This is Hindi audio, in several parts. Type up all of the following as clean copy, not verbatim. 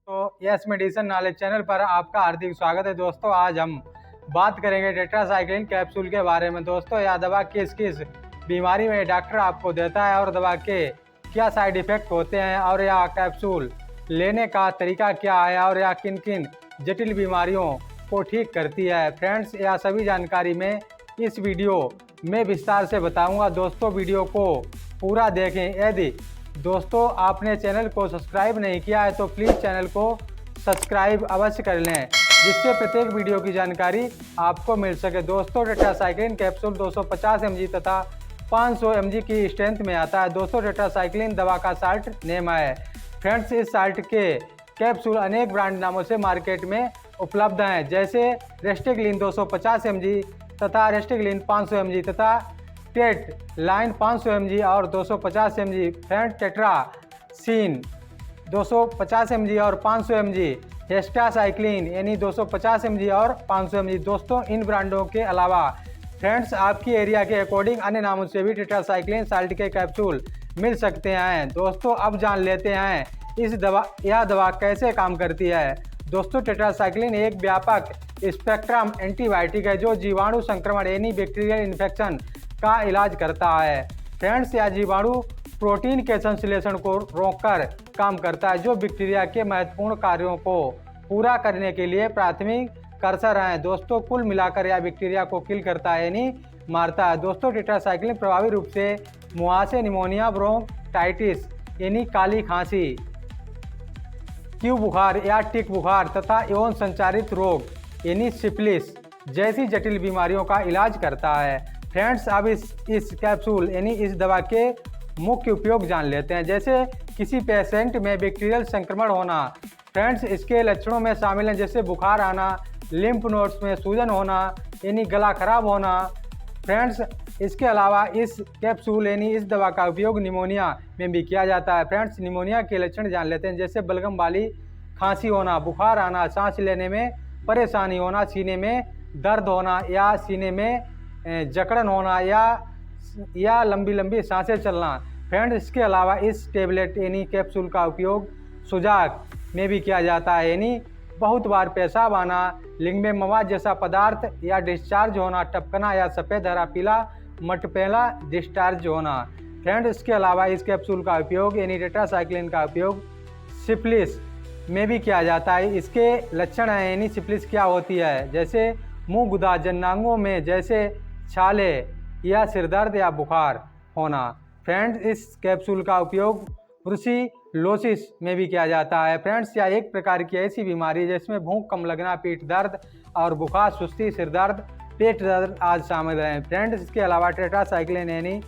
तो यस मेडिसिन नॉलेज चैनल पर आपका हार्दिक स्वागत है दोस्तों। आज हम बात करेंगे टेट्रासाइक्लिन कैप्सूल के बारे में। दोस्तों, यह दवा किस किस बीमारी में डॉक्टर आपको देता है और दवा के क्या साइड इफ़ेक्ट होते हैं और यह कैप्सूल लेने का तरीका क्या है और यह किन किन जटिल बीमारियों को ठीक करती है। फ्रेंड्स, यह सभी जानकारी मैं इस वीडियो में विस्तार से बताऊंगा। दोस्तों, वीडियो को पूरा देखें। यदि दोस्तों आपने चैनल को सब्सक्राइब नहीं किया है तो प्लीज़ चैनल को सब्सक्राइब अवश्य कर लें, जिससे प्रत्येक वीडियो की जानकारी आपको मिल सके। दोस्तों, टेट्रासाइक्लिन कैप्सूल 250 mg तथा 500 mg की स्ट्रेंथ में आता है। दोस्तों, टेट्रासाइक्लिन दवा का साल्ट नेम है। फ्रेंड्स, इस साल्ट के कैप्सूल अनेक ब्रांड नामों से मार्केट में उपलब्ध हैं, जैसे रेस्टिग्लिन 250 mg तथा रेस्टिग्लिन 500 mg तथा टेट लाइन 500 mg और 250 mg। फ्रेंड, टेट्रासीन 250 mg और 500 mg, हेस्टासाइक्लिन यानी 250 mg और 500 mg। दोस्तों, इन ब्रांडों के अलावा फ्रेंड्स आपकी एरिया के अकॉर्डिंग अन्य नामों से भी टेट्रासाइक्लिन साल्ट के कैप्सूल मिल सकते हैं। दोस्तों, अब जान लेते हैं यह दवा कैसे काम करती है। दोस्तों, टेट्रासाइक्लिन एक व्यापक स्पेक्ट्रम एंटीबायोटिक है जो जीवाणु संक्रमण यानी बैक्टीरियल इन्फेक्शन का इलाज करता है। फ्रेंड्स, यह जीवाणु प्रोटीन के संश्लेषण को रोककर काम करता है, जो बैक्टीरिया के महत्वपूर्ण कार्यों को पूरा करने के लिए प्राथमिक कर्सर है। दोस्तों, कुल मिलाकर यह बैक्टीरिया को किल करता है यानी मारता है। दोस्तों, टेट्रासाइक्लिन प्रभावी रूप से मुहासे, निमोनिया, ब्रोंकाइटिस यानी काली खांसी, क्यू बुखार या टिक बुखार तथा यौन संचारित रोग यानी सिफिलिस जैसी जटिल बीमारियों का इलाज करता है। फ्रेंड्स, अब इस कैप्सूल यानी इस दवा के मुख्य उपयोग जान लेते हैं। जैसे किसी पेशेंट में बैक्टीरियल संक्रमण होना। फ्रेंड्स, इसके लक्षणों में शामिल हैं जैसे बुखार आना, लिम्फ नोड्स में सूजन होना यानी गला खराब होना। फ्रेंड्स, इसके अलावा इस कैप्सूल यानी इस दवा का उपयोग निमोनिया में भी किया जाता है। फ्रेंड्स, निमोनिया के लक्षण जान लेते हैं जैसे बलगम वाली खांसी होना, बुखार आना, सांस लेने में परेशानी होना, सीने में दर्द होना या सीने में जकड़न होना या लंबी लंबी सांसें चलना। फ्रेंड्स, इसके अलावा इस टेबलेट यानी कैप्सूल का उपयोग सुजाक में भी किया जाता है यानी बहुत बार पेशाब आना, लिंग में मवाद जैसा पदार्थ या डिस्चार्ज होना, टपकना या सफ़ेद हरा पीला मटपेला डिस्चार्ज होना। फ्रेंड्स, इसके अलावा इस कैप्सूल का उपयोग यानी टेट्रासाइक्लिन का उपयोग सिफिलिस में भी किया जाता है। इसके लक्षण हैं यानी सिफिलिस क्या होती है, जैसे मुंह गुदा, जननांगों में जैसे छाले या सिरदर्द या बुखार होना। फ्रेंड्स, इस कैप्सूल का उपयोग ब्रुसिलोसिस में भी किया जाता है। फ्रेंड्स, यह एक प्रकार की ऐसी बीमारी है जिसमें भूख कम लगना, पीठ दर्द और बुखार, सुस्ती, सिरदर्द, पेट दर्द आदि शामिल हैं। फ्रेंड्स, इसके अलावा टेट्रासाइक्लिन यानी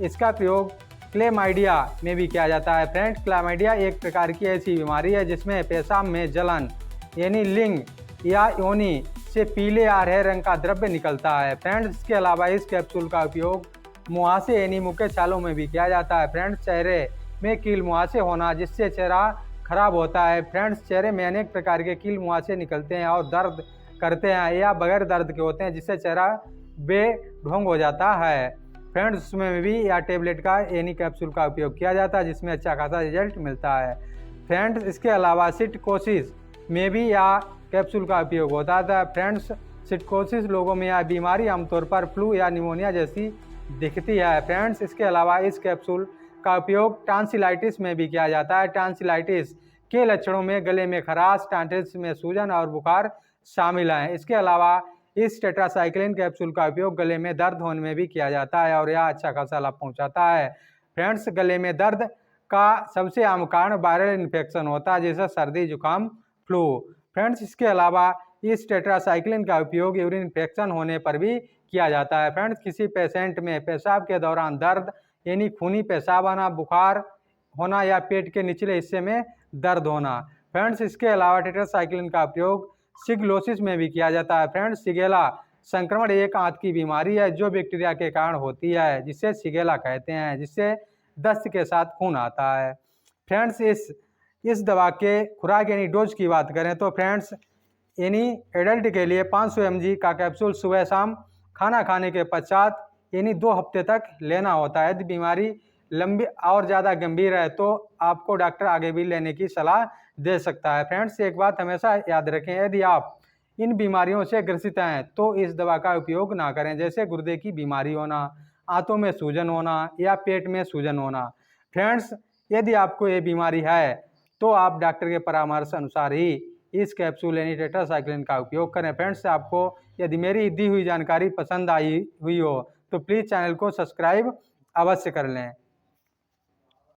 इसका प्रयोग क्लेमाइडिया में भी किया जाता है। फ्रेंड्स, क्लेमाइडिया एक प्रकार की ऐसी बीमारी है जिसमें पेशाब में जलन यानी लिंग या योनि से पीले या हरे रंग का द्रव्य निकलता है। फ्रेंड्स, इसके अलावा इस कैप्सूल का उपयोग मुहासे यानी मुँह के छालों में भी किया जाता है। फ्रेंड्स, चेहरे में कील मुहासे होना जिससे चेहरा खराब होता है। फ्रेंड्स, चेहरे में अनेक प्रकार के कील मुहासे निकलते हैं और दर्द करते हैं या बगैर दर्द के होते हैं जिससे चेहरा बेढोंग हो जाता है। फ्रेंड्स, उसमें भी या टेबलेट का यानी कैप्सूल का उपयोग किया जाता है जिसमें अच्छा खासा रिजल्ट मिलता है। फ्रेंड्स, इसके अलावा सिटकोसिस में भी या कैप्सूल का उपयोग होता है। फ्रेंड्स, सिटकोसिस लोगों में यह बीमारी आमतौर पर फ्लू या निमोनिया जैसी दिखती है। फ्रेंड्स, इसके अलावा इस कैप्सूल का उपयोग टांसिलाइटिस में भी किया जाता है। टांसिलाइटिस के लक्षणों में गले में खराश, टांसिल्स में सूजन और बुखार शामिल हैं। इसके अलावा इस टेट्रासाइक्लिन कैप्सूल का उपयोग गले में दर्द होने में भी किया जाता है और यह अच्छा खासा लाभ पहुँचाता है। फ्रेंड्स, गले में दर्द का सबसे आम कारण वायरल इन्फेक्शन होता है जैसे सर्दी, जुकाम, फ्लू। फ्रेंड्स, इसके अलावा इस टेट्रासाइक्लिन का उपयोग यूरिन इन्फेक्शन होने पर भी किया जाता है। फ्रेंड्स, किसी पेशेंट में पेशाब के दौरान दर्द यानी खूनी पेशाब आना, बुखार होना या पेट के निचले हिस्से में दर्द होना। फ्रेंड्स, इसके अलावा टेट्रासाइक्लिन का उपयोग शिगलोसिस में भी किया जाता है। फ्रेंड्स, शिगेला संक्रमण एक आंत की बीमारी है जो बैक्टीरिया के कारण होती है जिसे शिगेला कहते हैं, जिससे दस्त के साथ खून आता है। फ्रेंड्स, इस दवा के खुराक यानी डोज की बात करें तो फ्रेंड्स यानी एडल्ट के लिए 500 mg का कैप्सूल सुबह शाम खाना खाने के पश्चात यानी 2 हफ्ते तक लेना होता है। यदि बीमारी लंबी और ज़्यादा गंभीर है तो आपको डॉक्टर आगे भी लेने की सलाह दे सकता है। फ्रेंड्स, एक बात हमेशा याद रखें, यदि आप इन बीमारियों से ग्रसित हैं तो इस दवा का उपयोग ना करें, जैसे गुर्दे की बीमारी होना, आंतों में सूजन होना या पेट में सूजन होना। फ्रेंड्स, यदि आपको ये बीमारी है तो आप डॉक्टर के परामर्श अनुसार ही इस कैप्सूल यानी टेट्रासाइक्लिन का उपयोग करें। फ्रेंड्स, आपको यदि मेरी दी हुई जानकारी पसंद आई हुई हो तो प्लीज़ चैनल को सब्सक्राइब अवश्य कर लें।